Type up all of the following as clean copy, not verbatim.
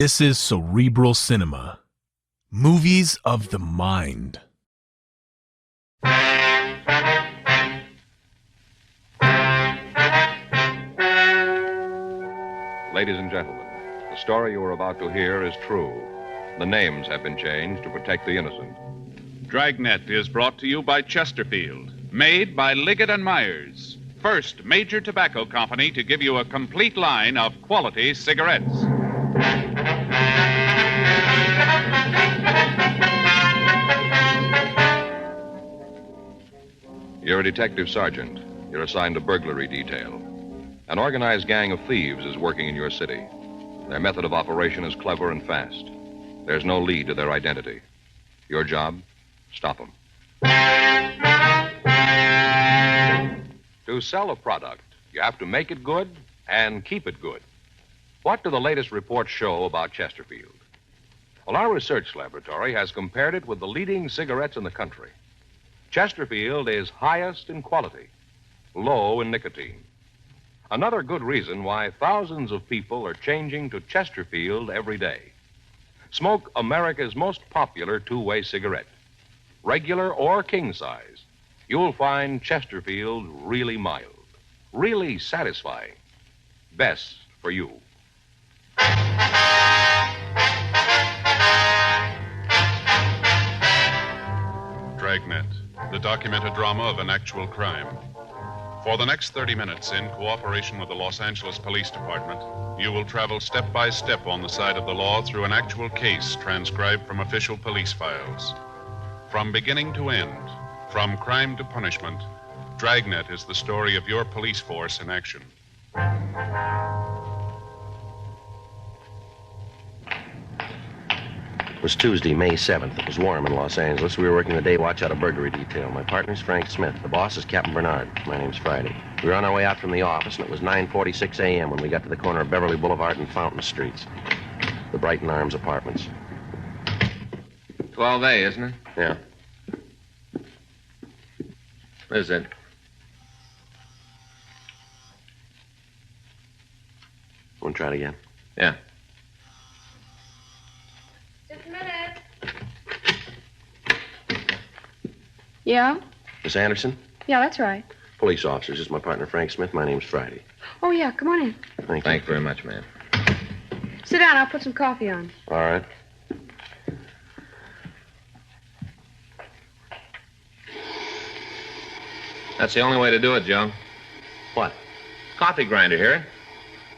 This is Cerebral Cinema. Movies of the mind. Ladies and gentlemen, the story you are about to hear is true. The names have been changed to protect the innocent. Dragnet is brought to you by Chesterfield, made by Liggett & Myers, first major tobacco company to give you a complete line of quality cigarettes. You're a detective sergeant. You're assigned to burglary detail. An organized gang of thieves is working in your city. Their method of operation is clever and fast. There's no lead to their identity. Your job? Stop them. To sell a product, you have to make it good and keep it good. What do the latest reports show about Chesterfield? Well, our research laboratory has compared it with the leading cigarettes in the country. Chesterfield is highest in quality, low in nicotine. Another good reason why thousands of people are changing to Chesterfield every day. Smoke America's most popular two-way cigarette. Regular or king size, you'll find Chesterfield really mild, really satisfying. Best for you. Dragnet, the documented drama of an actual crime. For the next 30 minutes, in cooperation with the Los Angeles Police Department, you will travel step by step on the side of the law through an actual case transcribed from official police files. From beginning to end, from crime to punishment, Dragnet is the story of your police force in action. It was Tuesday, May 7th. It was warm in Los Angeles. We were working the day watch out of burglary detail. My partner's Frank Smith. The boss is Captain Bernard. My name's Friday. We were on our way out from the office, and it was 9:46 a.m. when we got to the corner of Beverly Boulevard and Fountain Streets. The Brighton Arms Apartments. 12A, isn't it? Yeah. What is it? Want to try it again? Yeah. Just a minute. Yeah? Miss Anderson? Yeah, that's right. Police officers. This is my partner, Frank Smith. My name's Friday. Oh, yeah, come on in. Thank you. Thank you very much, ma'am. Sit down, I'll put some coffee on. All right. That's the only way to do it, Joe. What? Coffee grinder, hear?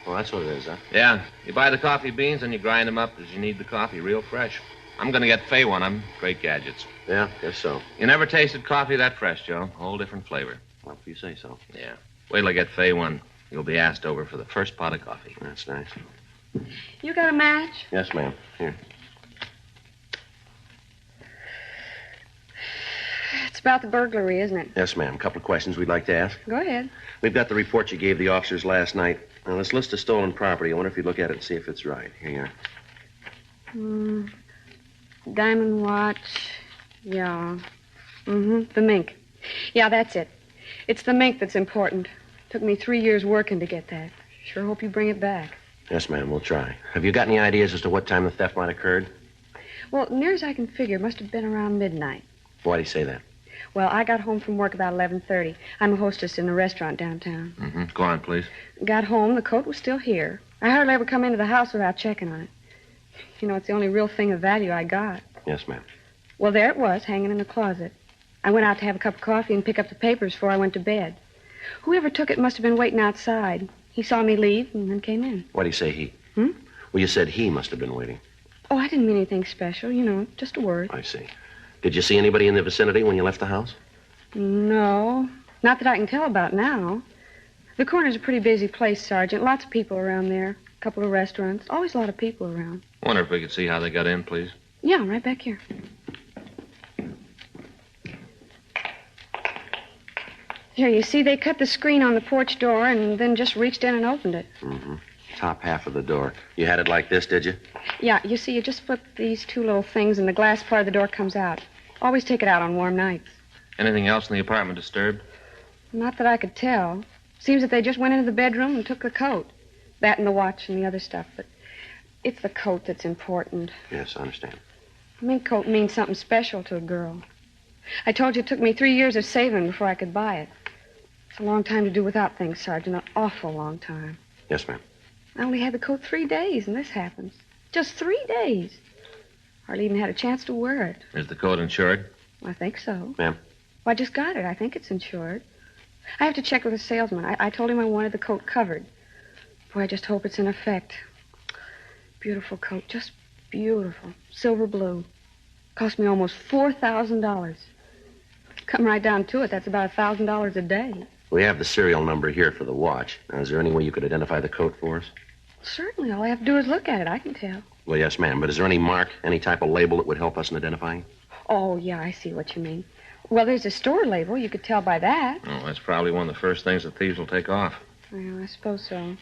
Well, that's what it is, huh? Yeah. You buy the coffee beans and you grind them up as you need the coffee, real fresh. I'm going to get Fay one of them. Great gadgets. Yeah, guess so. You never tasted coffee that fresh, Joe. Whole different flavor. Well, if you say so. Yeah. Wait till I get Fay one. You'll be asked over for the first pot of coffee. That's nice. You got a match? Yes, ma'am. Here. It's about the burglary, isn't it? Yes, ma'am. A couple of questions we'd like to ask. Go ahead. We've got the report you gave the officers last night. Now, this list of stolen property, I wonder if you'd look at it and see if it's right. Here you are. Diamond watch. Yeah. The mink. Yeah, that's it. It's the mink that's important. Took me 3 years working to get that. Sure hope you bring it back. Yes, ma'am. We'll try. Have you got any ideas as to what time the theft might have occurred? Well, near as I can figure, it must have been around midnight. Why do you say that? Well, I got home from work about 11:30. I'm a hostess in a restaurant downtown. Go on, please. Got home, the coat was still here. I hardly ever come into the house without checking on it. You know, it's the only real thing of value I got. Yes, ma'am. Well, there it was, hanging in the closet. I went out to have a cup of coffee and pick up the papers before I went to bed. Whoever took it must have been waiting outside. He saw me leave and then came in. Why do you say he? Hmm? Well, you said he must have been waiting. Oh, I didn't mean anything special, you know, just a word. I see. Did you see anybody in the vicinity when you left the house? No, not that I can tell about now. The corner's a pretty busy place, Sergeant. Lots of people around there. A couple of restaurants. Always a lot of people around. Wonder if we could see how they got in, please. Yeah, right back here. Here, you see, they cut the screen on the porch door and then just reached in and opened it. Top half of the door. You had it like this, did you? Yeah, you see, you just flip these two little things and the glass part of the door comes out. Always take it out on warm nights. Anything else in the apartment disturbed? Not that I could tell. Seems that they just went into the bedroom and took the coat. That and the watch and the other stuff. But It's the coat that's important. Yes, I understand. A mink coat means something special to a girl. I told you it took me 3 years of saving before I could buy it. It's a long time to do without things, Sergeant. An awful long time. Yes, ma'am. I only had the coat 3 days, and this happens. Just 3 days. Hardly even had a chance to wear it. Is the coat insured? I think so. Ma'am? Well, I just got it. I think it's insured. I have to check with the salesman. I told him I wanted the coat covered. Boy, I just hope it's in effect. Beautiful coat. Just beautiful. Silver blue. Cost me almost $4,000. Come right down to it, that's about $1,000 a day. We have the serial number here for the watch. Now, is there any way you could identify the coat for us? Certainly. All I have to do is look at it. I can tell. Well, yes, ma'am. But is there any mark, any type of label that would help us in identifying? Oh, yeah, I see what you mean. Well, there's a store label. You could tell by that. Oh, that's probably one of the first things the thieves will take off. Well, I suppose so.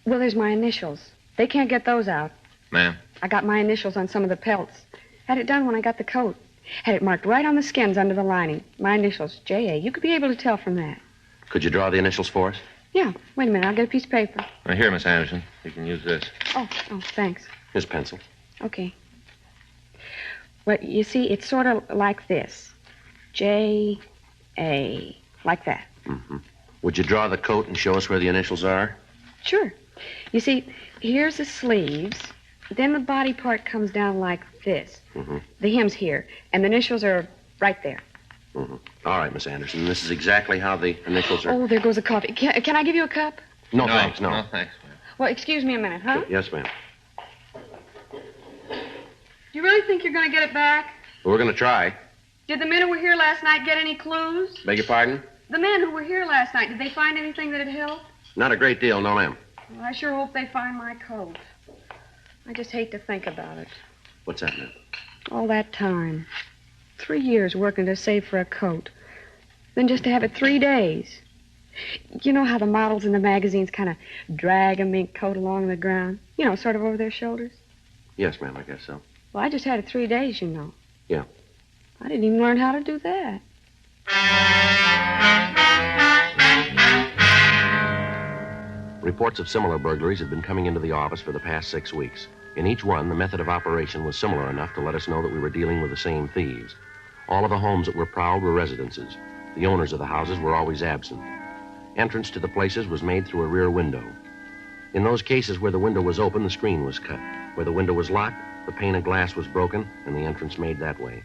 Well, there's my initials. They can't get those out. Ma'am? I got my initials on some of the pelts. Had it done when I got the coat. Had it marked right on the skins under the lining. My initials, J.A. You could be able to tell from that. Could you draw the initials for us? Yeah. Wait a minute. I'll get a piece of paper. Now, here, Miss Anderson. You can use this. Oh, thanks. Here's pencil. Okay. Well, you see, it's sort of like this. J.A. Like that. Mm-hmm. Would you draw the coat and show us where the initials are? Sure. You see, here's the sleeves. Then the body part comes down like this. Mm-hmm. The hem's here, and the initials are right there. Mm-hmm. All right, Miss Anderson. This is exactly how the initials are. Oh, there goes the coffee. Can I give you a cup? No, thanks, no. No, thanks, ma'am. Well, excuse me a minute, huh? Yes, ma'am. Do you really think you're going to get it back? We're going to try. Did the men who were here last night get any clues? Beg your pardon? The men who were here last night, did they find anything that'd help? Not a great deal, no, ma'am. Well, I sure hope they find my coat. I just hate to think about it. What's that, ma'am? All that time. 3 years working to save for a coat. Then just to have it 3 days. You know how the models in the magazines kind of drag a mink coat along the ground? You know, sort of over their shoulders? Yes, ma'am, I guess so. Well, I just had it 3 days, you know. Yeah. I didn't even learn how to do that. Reports of similar burglaries had been coming into the office for the past 6 weeks. In each one, the method of operation was similar enough to let us know that we were dealing with the same thieves. All of the homes that were prowled were residences. The owners of the houses were always absent. Entrance to the places was made through a rear window. In those cases where the window was open, the screen was cut. Where the window was locked, the pane of glass was broken and the entrance made that way.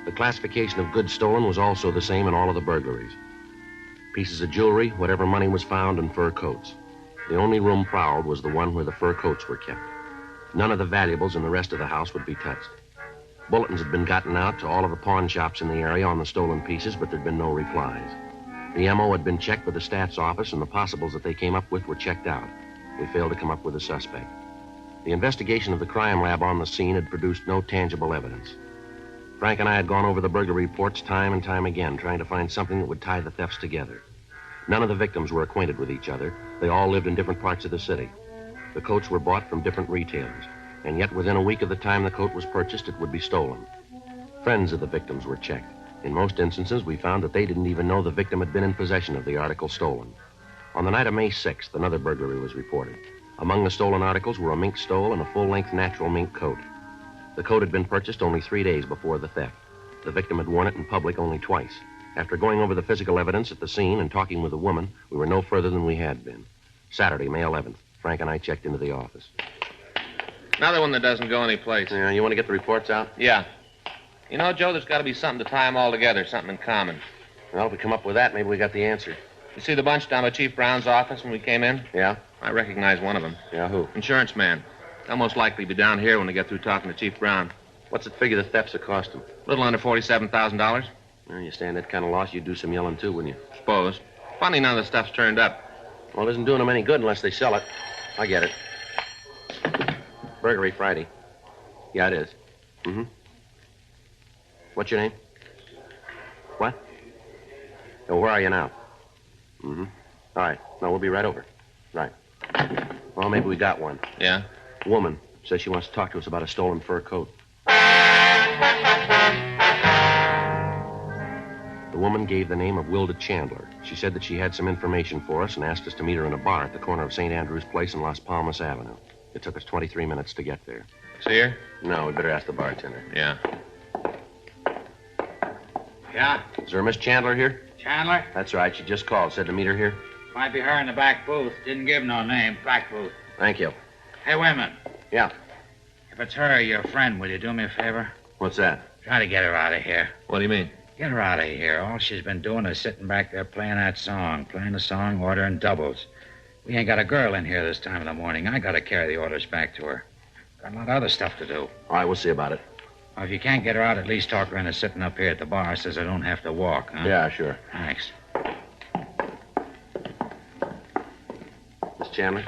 The classification of goods stolen was also the same in all of the burglaries. Pieces of jewelry, whatever money was found, and fur coats. The only room prowled was the one where the fur coats were kept. None of the valuables in the rest of the house would be touched. Bulletins had been gotten out to all of the pawn shops in the area on the stolen pieces, but there'd been no replies. The M.O. had been checked with the stats office, and the possibles that they came up with were checked out. We failed to come up with a suspect. The investigation of the crime lab on the scene had produced no tangible evidence. Frank and I had gone over the burglary reports time and time again, trying to find something that would tie the thefts together. None of the victims were acquainted with each other. They all lived in different parts of the city. The coats were bought from different retailers, and yet within a week of the time the coat was purchased, it would be stolen. Friends of the victims were checked. In most instances, we found that they didn't even know the victim had been in possession of the article stolen. On the night of May 6th, another burglary was reported. Among the stolen articles were a mink stole and a full-length natural mink coat. The coat had been purchased only 3 days before the theft. The victim had worn it in public only twice. After going over the physical evidence at the scene and talking with the woman, we were no further than we had been. Saturday, May 11th, Frank and I checked into the office. Another one that doesn't go anyplace. Yeah, you want to get the reports out? Yeah. You know, Joe, there's got to be something to tie them all together, something in common. Well, if we come up with that, maybe we got the answer. You see the bunch down by Chief Brown's office when we came in? Yeah? I recognize one of them. Yeah, who? Insurance man. They'll most likely be down here when they get through talking to Chief Brown. What's it figure the thefts have cost him? A little under $47,000. Well, you stand that kind of loss, you'd do some yelling, too, wouldn't you? Suppose. Funny none of the stuff's turned up. Well, it isn't doing them any good unless they sell it. I get it. Burglary Friday. Yeah, it is. Mm-hmm. What's your name? What? Oh, where are you now? Mm-hmm. All right. No, we'll be right over. Right. Well, maybe we got one. Yeah? A woman says she wants to talk to us about a stolen fur coat. The woman gave the name of Wilda Chandler. She said that she had some information for us and asked us to meet her in a bar at the corner of St. Andrew's Place and Las Palmas Avenue. It took us 23 minutes to get there. It's here? No, we better ask the bartender. Yeah. Yeah, Is there a Miss Chandler here? Chandler? That's right. She just called. Said to meet her here. Might be her in the back booth. Didn't give no name. Back booth. Thank you. Hey, wait a minute. Yeah. If it's her, your friend, will you do me a favor? What's that? Try to get her out of here. What do you mean? Get her out of here. All she's been doing is sitting back there playing that song. Playing the song, ordering doubles. We ain't got a girl in here this time of the morning. I gotta carry the orders back to her. Got a lot of other stuff to do. All right, we'll see about it. Well, if you can't get her out, at least talk her into sitting up here at the bar so I don't have to walk, huh? Yeah, sure. Thanks. Miss Chandler?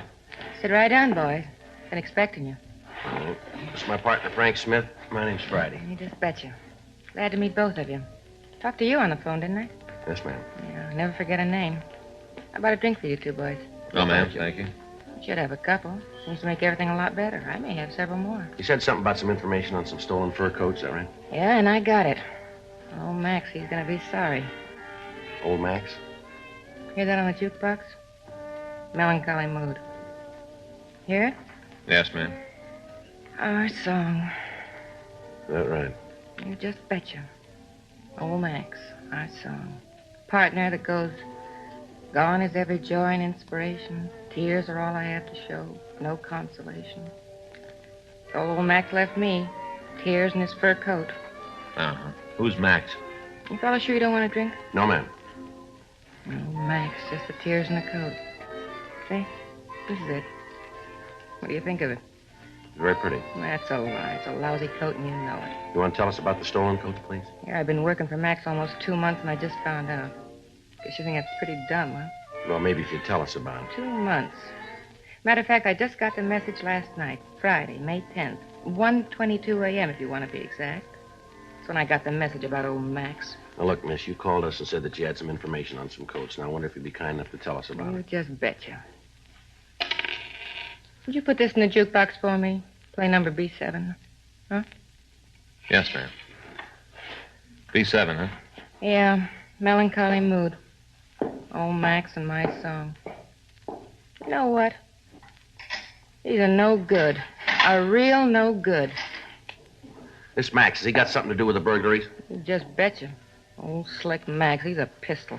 Sit right down, boys. Been expecting you. All right. This is my partner, Frank Smith. My name's Friday. You just betcha. Glad to meet both of you. Talked to you on the phone, didn't I? Yes, ma'am. Yeah, I'll never forget a name. How about a drink for you two boys? No, ma'am. Thank you. You should have a couple. Seems to make everything a lot better. I may have several more. You said something about some information on some stolen fur coats, is that right? Yeah, and I got it. Oh, Max, he's gonna be sorry. Old Max? Hear that on the jukebox? Melancholy mood. Hear it? Yes, ma'am. Our song. Is that right? You just betcha. Old Max, our song. Partner that goes, gone is every joy and inspiration. Tears are all I have to show. No consolation. So old Max left me. Tears in his fur coat. Uh-huh. Who's Max? You fellas sure you don't want a drink? No, ma'am. Oh, Max, just the tears in the coat. See? This is it. What do you think of it? Very pretty. That's a lie. It's a lousy coat, and you know it. You want to tell us about the stolen coats, please? Here, I've been working for Max almost 2 months, and I just found out. Guess you think that's pretty dumb, huh? Well, maybe if you'd tell us about it. 2 months. Matter of fact, I just got the message last night, Friday, May 10th, 1:22 a.m., if you want to be exact. That's when I got the message about old Max. Now, look, miss, you called us and said that you had some information on some coats. Now, I wonder if you'd be kind enough to tell us about You it. just betcha. Would you put this in the jukebox for me? Play number B7. Yes, ma'am. B7, huh? Yeah, melancholy mood. Old Max and my song. You know what? He's a no good. A real no good. This Max, has he got something to do with the burglaries? You just betcha. Old slick Max, he's a pistol.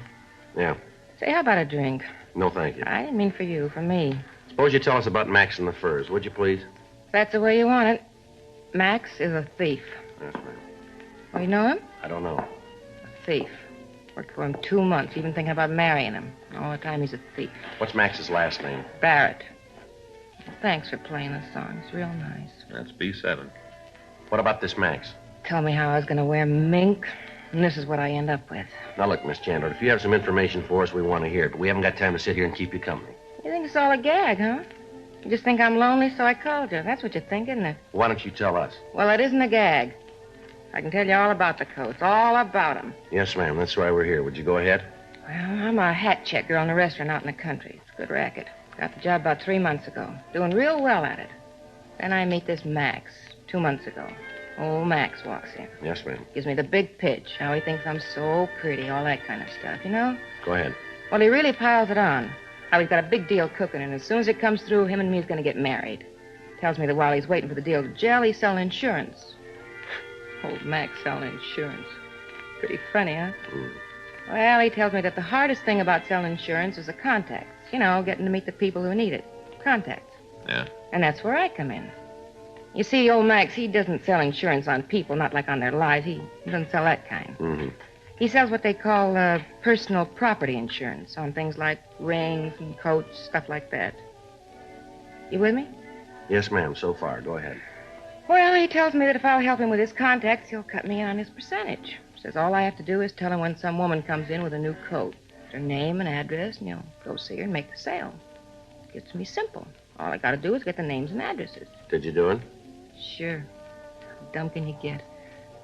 Yeah. Say, how about a drink? No, thank you. I didn't mean for you, for me. Suppose you tell us about Max and the furs, would you, please? If that's the way you want it. Max is a thief. Yes, ma'am. Oh, you know him? I don't know. A thief. Worked for him 2 months, even thinking about marrying him. All the time he's a thief. What's Max's last name? Barrett. Well, thanks for playing the song. It's real nice. That's B7. What about this Max? Told me how I was going to wear mink, and this is what I end up with. Now, look, Miss Chandler, if you have some information for us, we want to hear it, but we haven't got time to sit here and keep you company. You think it's all a gag, huh? You just think I'm lonely, so I called you. That's what you think, isn't it? Why don't you tell us? Well, it isn't a gag. I can tell you all about the coats, all about them. Yes, ma'am. That's why we're here. Would you go ahead? Well, I'm a hat check girl in a restaurant out in the country. It's a good racket. Got the job about 3 months ago. Doing real well at it. Then I meet this Max 2 months ago. Old Max walks in. Yes, ma'am. Gives me the big pitch. How he thinks I'm so pretty, all that kind of stuff, you know? Go ahead. Well, he really piles it on. How he's got a big deal cooking, and as soon as it comes through, him and me's going to get married. Tells me that while he's waiting for the deal to gel, he's selling insurance. Old Max selling insurance. Pretty funny, huh? Well, he tells me that the hardest thing about selling insurance is the contacts. You know, getting to meet the people who need it. Contacts. Yeah. And that's where I come in. You see, old Max, he doesn't sell insurance on people, not like on their lives. He doesn't sell that kind. Mm-hmm. He sells what they call personal property insurance on things like rings and coats, stuff like that. You with me? Yes, ma'am. So far. Go ahead. Well, he tells me that if I'll help him with his contacts, he'll cut me in on his percentage. Says all I have to do is tell him when some woman comes in with a new coat, her name and address, and he'll go see her and make the sale. It's me simple. All I got to do is get the names and addresses. Did you do it? Sure. How dumb can you get?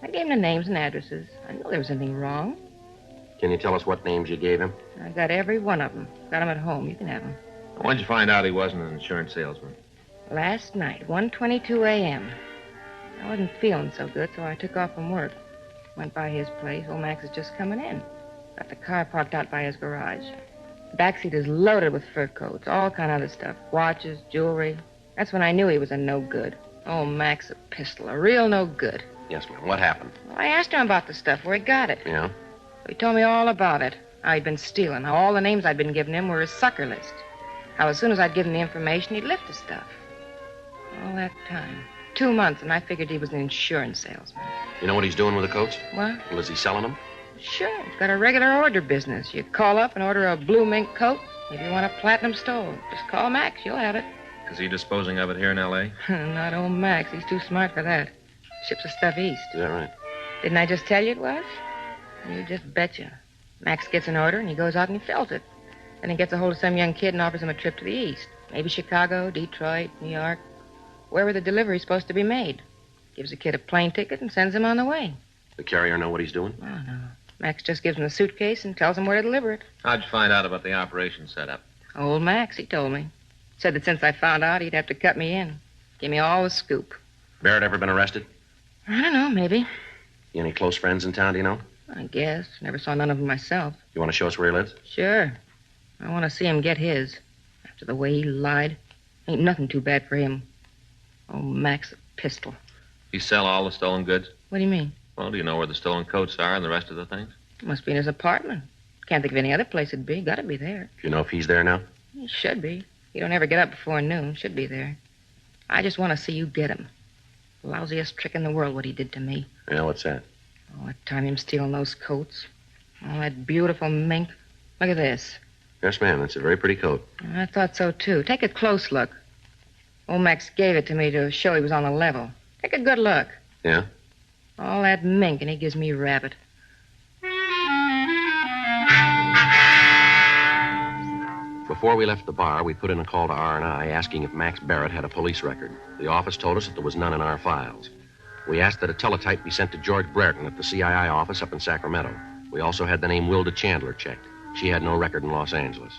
I gave him the names and addresses. I knew there was anything wrong. Can you tell us what names you gave him? I got every one of them. Got them at home. You can have them. When'd you find out he wasn't an insurance salesman? Last night, 1:22 a.m. I wasn't feeling so good, so I took off from work. Went by his place. Old Max is just coming in. Got the car parked out by his garage. The backseat is loaded with fur coats, all kind of other stuff. Watches, jewelry. That's when I knew he was a no good. Oh, Max, a pistol. A real no good. Yes, ma'am. What happened? Well, I asked him about the stuff, where he got it. Yeah? He told me all about it. How he'd been stealing. How all the names I'd been giving him were his sucker list. How as soon as I'd give him the information, he'd lift the stuff. All that time. 2 months, and I figured he was an insurance salesman. You know what he's doing with the coats? What? Well, is he selling them? Sure. He's got a regular order business. You call up and order a blue mink coat. If you want a platinum stole, just call Max. You'll have it. Is he disposing of it here in L.A.? Not old Max. He's too smart for that. Ships the stuff east. Is that right? Didn't I just tell you it was? You just betcha. Max gets an order, and he goes out and he fills it. Then he gets a hold of some young kid and offers him a trip to the east. Maybe Chicago, Detroit, New York. Wherever the delivery's supposed to be made. Gives the kid a plane ticket and sends him on the way. The carrier know what he's doing? Oh, no. Max just gives him the suitcase and tells him where to deliver it. How'd you find out about the operation setup? Old Max, he told me. Said that since I found out, he'd have to cut me in. Give me all the scoop. Barrett ever been arrested? I don't know, maybe. You any close friends in town, do you know? I guess. Never saw none of them myself. You want to show us where he lives? Sure. I want to see him get his. After the way he lied. Ain't nothing too bad for him. Oh, Max, a pistol. He sell all the stolen goods? What do you mean? Well, do you know where the stolen coats are and the rest of the things? Must be in his apartment. Can't think of any other place it'd be. Gotta be there. Do you know if he's there now? He should be. He don't ever get up before noon. Should be there. I just want to see you get him. Lousiest trick in the world, what he did to me. Yeah, what's that? Oh, that time him stealing those coats. Oh, that beautiful mink. Look at this. Yes, ma'am. That's a very pretty coat. I thought so, too. Take a close look. Old Max gave it to me to show he was on the level. Take a good look. Yeah? All that mink, and he gives me rabbit. Before we left the bar, we put in a call to R&I asking if Max Barrett had a police record. The office told us that there was none in our files. We asked that a teletype be sent to George Brereton at the CII office up in Sacramento. We also had the name Wilda Chandler checked. She had no record in Los Angeles.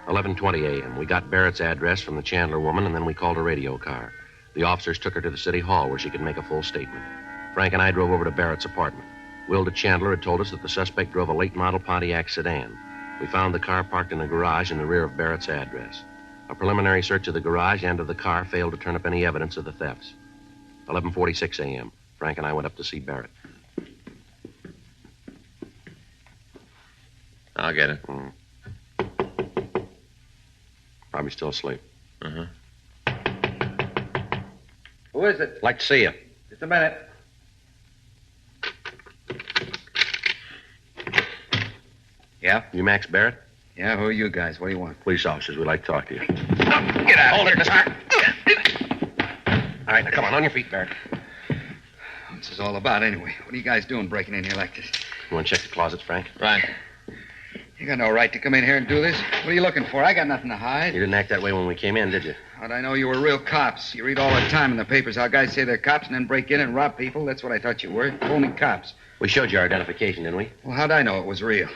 11:20 a.m. We got Barrett's address from the Chandler woman, and then we called a radio car. The officers took her to the city hall where she could make a full statement. Frank and I drove over to Barrett's apartment. Wilda Chandler had told us that the suspect drove a late model Pontiac sedan. We found the car parked in a garage in the rear of Barrett's address. A preliminary search of the garage and of the car failed to turn up any evidence of the thefts. 11:46 a.m. Frank and I went up to see Barrett. I'll get it. Probably still asleep. Uh-huh. Who is it? Like to see you. Just a minute. Yeah? You Max Barrett? Yeah, who are you guys? What do you want? Police officers. We'd like to talk to you. Get out. Hold it, mister. All right, now come on your feet, Barrett. What's this all about, anyway? What are you guys doing breaking in here like this? You want to check the closets, Frank? Right. You got no right to come in here and do this. What are you looking for? I got nothing to hide. You didn't act that way when we came in, did you? How'd I know you were real cops? You read all the time in the papers how guys say they're cops and then break in and rob people. That's what I thought you were. Phony cops. We showed you our identification, didn't we? Well, how'd I know it was real?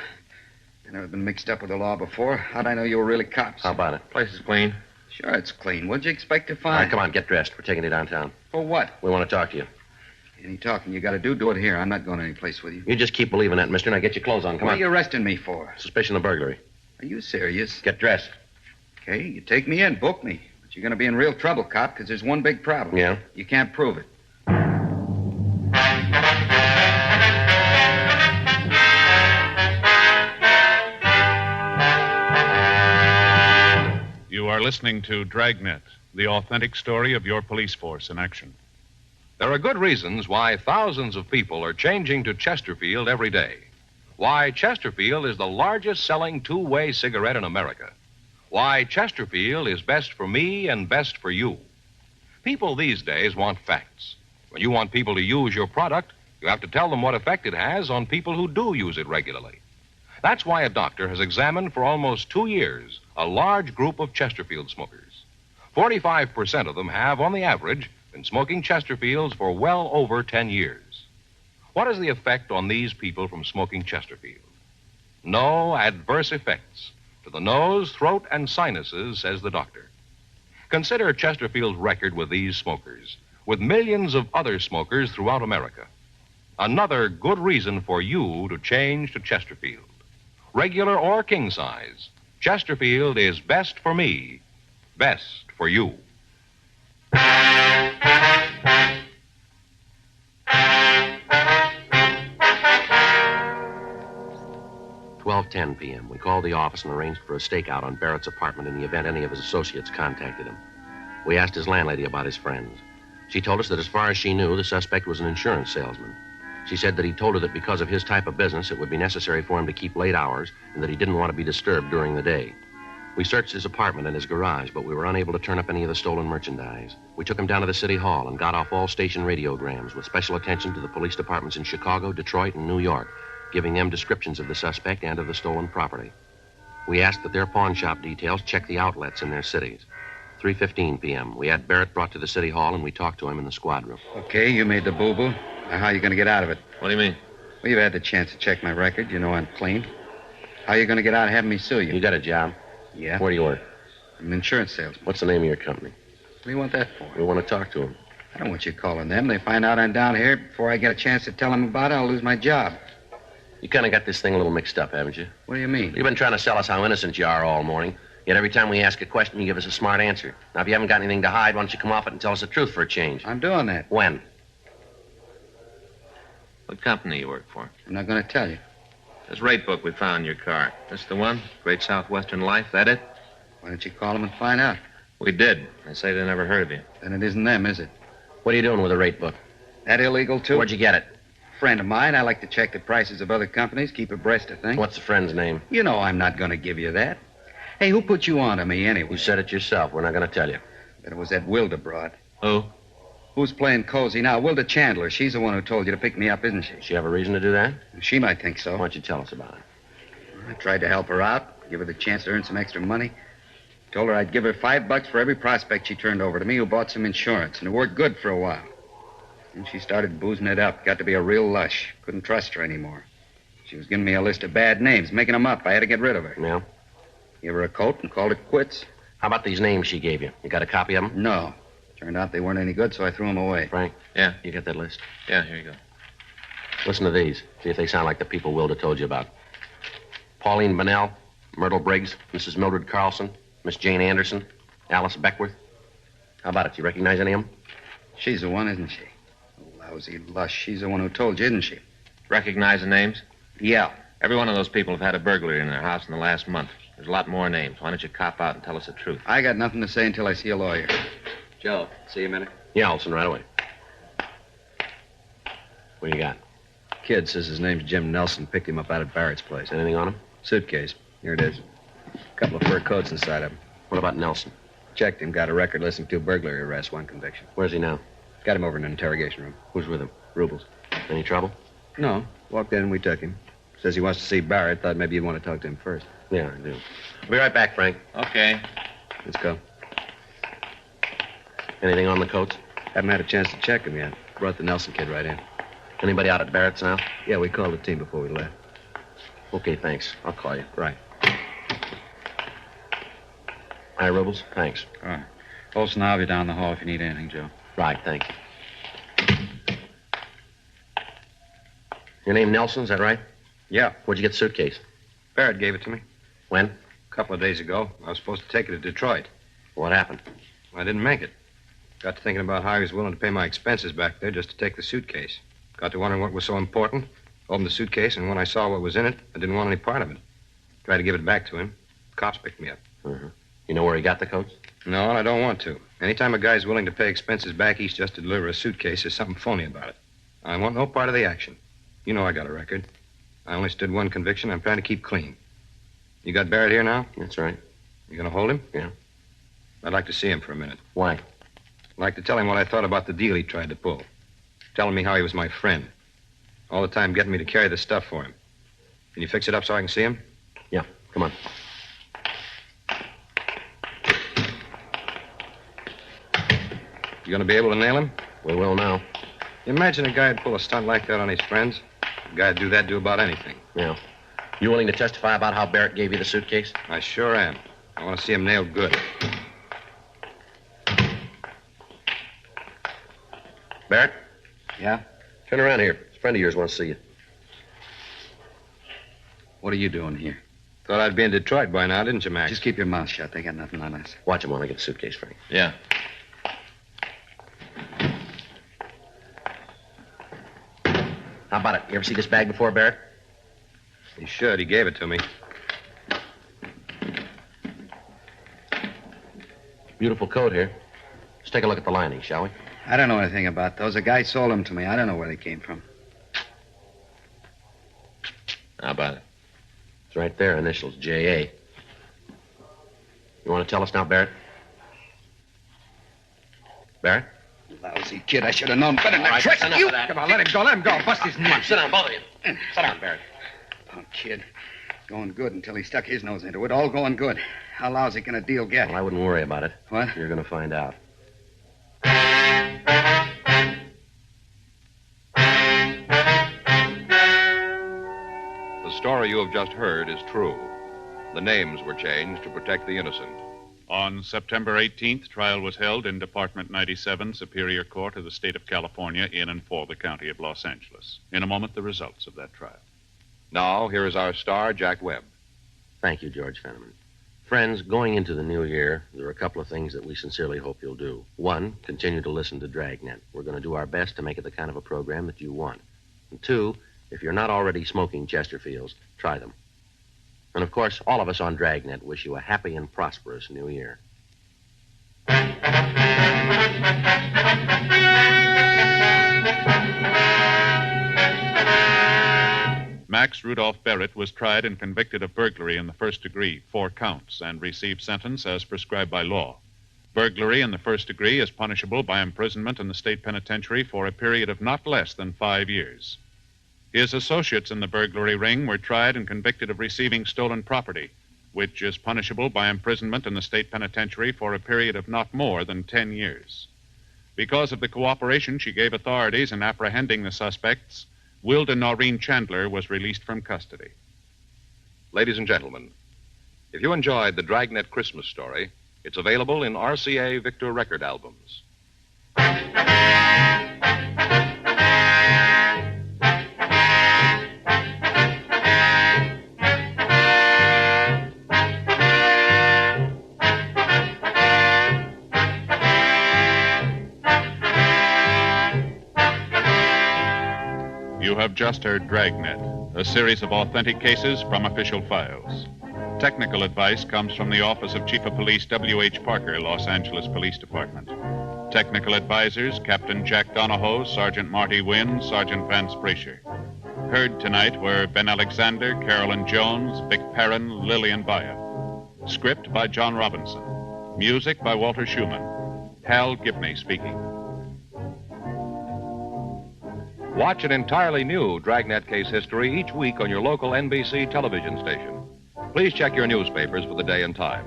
I've never been mixed up with the law before. How'd I know you were really cops? How about it? Place is clean. Sure, it's clean. What'd you expect to All find? right, come on, get dressed. We're taking you downtown. For what? We want to talk to you. Any talking you got to do it here. I'm not going any place with you. You just keep believing that, mister. Now get your clothes on. Come What on. are you arresting me for? Suspicion of burglary. Are you serious? Get dressed. Okay, you take me in, book me. But you're going to be in real trouble, cop, because there's one big problem. Yeah? You can't prove it. You are listening to Dragnet, the authentic story of your police force in action. There are good reasons why thousands of people are changing to Chesterfield every day. Why Chesterfield is the largest selling two-way cigarette in America. Why Chesterfield is best for me and best for you. People these days want facts. When you want people to use your product, you have to tell them what effect it has on people who do use it regularly. That's why a doctor has examined for almost 2 years a large group of Chesterfield smokers. 45% of them have, on the average, been smoking Chesterfields for well over 10 years. What is the effect on these people from smoking Chesterfield? No adverse effects to the nose, throat, and sinuses, says the doctor. Consider Chesterfield's record with these smokers, with millions of other smokers throughout America. Another good reason for you to change to Chesterfield. Regular or king size, Chesterfield is best for me, best for you. "12:10 p.m. We called the office and arranged for a stakeout on Barrett's apartment in the event any of his associates contacted him. We asked his landlady about his friends. She told us that as far as she knew, the suspect was an insurance salesman. She said that he told her that because of his type of business, it would be necessary for him to keep late hours and that he didn't want to be disturbed during the day. We searched his apartment and his garage, but we were unable to turn up any of the stolen merchandise. We took him down to the city hall and got off all station radiograms with special attention to the police departments in Chicago, Detroit, and New York, giving them descriptions of the suspect and of the stolen property. We asked that their pawn shop details check the outlets in their cities. 3:15 p.m. We had Barrett brought to the city hall, and we talked to him in the squad room. Okay, you made the boo-boo. Now, how are you going to get out of it? What do you mean? Well, you've had the chance to check my record. You know I'm clean. How are you going to get out of having me sue you? You got a job? Yeah. Where do you work? I'm an insurance salesman. What's the name of your company? What do you want that for? We want to talk to him. I don't want you calling them. They find out I'm down here. Before I get a chance to tell them about it, I'll lose my job. You kind of got this thing a little mixed up, haven't you? What do you mean? You've been trying to sell us how innocent you are all morning. Yet every time we ask a question, you give us a smart answer. Now, if you haven't got anything to hide, why don't you come off it and tell us the truth for a change? I'm doing that. When? What company you work for? I'm not going to tell you. This rate book we found in your car. This the one? Great Southwestern Life, that it? Why don't you call them and find out? We did. They say they never heard of you. Then it isn't them, is it? What are you doing with the rate book? That illegal, too? Where'd you get it? Friend of mine. I like to check the prices of other companies, keep abreast of things. What's the friend's name? You know I'm not going to give you that. Hey, who put you on to me anyway? You said it yourself. We're not going to tell you. But it was that Wilda broad. Who? Who's playing cozy now? Wilda Chandler. She's the one who told you to pick me up, isn't she? She have a reason to do that? She might think so. Why don't you tell us about it? I tried to help her out, give her the chance to earn some extra money. Told her I'd give her $5 for every prospect she turned over to me who bought some insurance, and it worked good for a while. Then she started boozing it up. Got to be a real lush. Couldn't trust her anymore. She was giving me a list of bad names, making them up. I had to get rid of her. Yeah? Gave her a coat and called it quits. How about these names she gave you? You got a copy of them? No. Turned out they weren't any good, so I threw them away. Frank? Yeah. You got that list? Yeah, here you go. Listen to these. See if they sound like the people Wilda told you about. Pauline Bunnell, Myrtle Briggs, Mrs. Mildred Carlson, Miss Jane Anderson, Alice Beckworth. How about it? You recognize any of them? She's the one, isn't she? Lousy lush. She's the one who told you, isn't she? Recognize the names? Yeah. Every one of those people have had a burglary in their house in the last month. There's a lot more names. Why don't you cop out and tell us the truth? I got nothing to say until I see a lawyer. Joe, see you a minute. Yeah, Olson, right away. What do you got? Kid says his name's Jim Nelson. Picked him up out at Barrett's place. Anything on him? Suitcase. Here it is. A couple of fur coats inside of him. What about Nelson? Checked him. Got a record listing 2 burglary arrests, 1 conviction. Where's he now? Got him over in an interrogation room. Who's with him? Rubles. Any trouble? No. Walked in and we took him. Says he wants to see Barrett. Thought maybe you'd want to talk to him first. Yeah, I do. I'll be right back, Frank. Okay. Let's go. Anything on the coats? Haven't had a chance to check him yet. Brought the Nelson kid right in. Anybody out at Barrett's now? Yeah, we called the team before we left. Okay, thanks. I'll call you. Right. Hi, Rubles. Thanks. All right. Olson, I'll be down the hall if you need anything, Joe. Right, thank you. Your name Nelson, is that right? Yeah. Where'd you get the suitcase? Barrett gave it to me When? a couple of days ago. I was supposed to take it to Detroit. What happened? I didn't make it. Got to thinking about how he was willing to pay my expenses back there just to take the suitcase. Got to wondering what was so important. Opened the suitcase, and when I saw what was in it, I didn't want any part of it. Tried to give it back to him. Cops picked me up. Uh-huh. You know where he got the coats? No, I don't want to. Anytime a guy's willing to pay expenses back east just to deliver a suitcase, there's something phony about it. I want no part of the action. You know I got a record. I only stood 1 conviction. I'm trying to keep clean. You got Barrett here now? That's right. You gonna hold him? Yeah. I'd like to see him for a minute. Why? I'd like to tell him what I thought about the deal he tried to pull. Telling me how he was my friend. All the time getting me to carry the stuff for him. Can you fix it up so I can see him? Yeah, come on. You gonna be able to nail him? We will now. Imagine a guy would pull a stunt like that on his friends. A guy'd do that, do about anything. Yeah. You willing to testify about how Barrett gave you the suitcase? I sure am. I want to see him nailed good. Barrett? Yeah? Turn around here. A friend of yours wants to see you. What are you doing here? Thought I'd be in Detroit by now, didn't you, Max? Just keep your mouth shut. They got nothing on us. Watch him while I get the suitcase, Frank. Yeah. How about it? You ever see this bag before, Barrett? He should. He gave it to me. Beautiful coat here. Let's take a look at the lining, shall we? I don't know anything about those. A guy sold them to me. I don't know where they came from. How about it? It's right there, initials J.A. You want to tell us now, Barrett? Barrett? Lousy kid. I should have known better than All right, trick enough you. of that. Come on, let him go. Let him go. Bust his Come on, knees. sit down, both of you. Sit down, Barrett. Punk kid. Going good until he stuck his nose into it. All going good. How lousy can a deal get? Well, I wouldn't worry about it. What? You're going to find out. The story you have just heard is true. The names were changed to protect the innocent. On September 18th, trial was held in Department 97, Superior Court of the State of California, in and for the County of Los Angeles. In a moment, the results of that trial. Now, here is our star, Jack Webb. Thank you, George Fenneman. Friends, going into the new year, there are a couple of things that we sincerely hope you'll do. One, continue to listen to Dragnet. We're going to do our best to make it the kind of a program that you want. And two, if you're not already smoking Chesterfields, try them. And of course, all of us on Dragnet wish you a happy and prosperous new year. Max Rudolph Barrett was tried and convicted of burglary in the first degree, 4 counts, and received sentence as prescribed by law. Burglary in the first degree is punishable by imprisonment in the state penitentiary for a period of not less than 5 years. His associates in the burglary ring were tried and convicted of receiving stolen property, which is punishable by imprisonment in the state penitentiary for a period of not more than 10 years. Because of the cooperation she gave authorities in apprehending the suspects, Wilda Chandler was released from custody. Ladies and gentlemen, if you enjoyed the Dragnet Christmas story, it's available in RCA Victor record albums. You have just heard Dragnet, a series of authentic cases from official files. Technical advice comes from the Office of Chief of Police W.H. Parker, Los Angeles Police Department. Technical advisors, Captain Jack Donahoe, Sergeant Marty Wynn, Sergeant Vance Brasher. Heard tonight were Ben Alexander, Carolyn Jones, Vic Perrin, Lillian Baia. Script by John Robinson. Music by Walter Schumann. Hal Gibney speaking. Watch an entirely new Dragnet case history each week on your local NBC television station. Please check your newspapers for the day and time.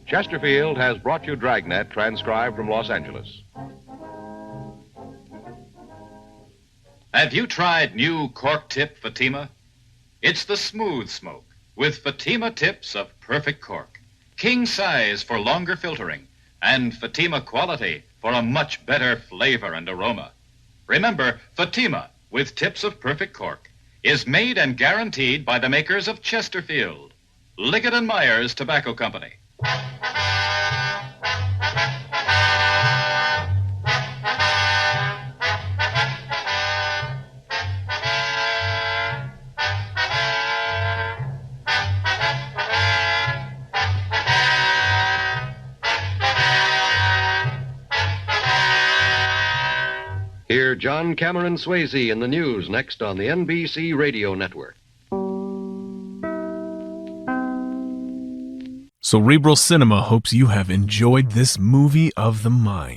Chesterfield has brought you Dragnet, transcribed from Los Angeles. Have you tried new cork tip Fatima? It's the smooth smoke with Fatima tips of perfect cork. King size for longer filtering and Fatima quality for a much better flavor and aroma. Remember, Fatima, with tips of perfect cork, is made and guaranteed by the makers of Chesterfield, Liggett & Myers Tobacco Company. Hear John Cameron Swayze in the news next on the NBC Radio Network. Cerebral Cinema hopes you have enjoyed this movie of the mind.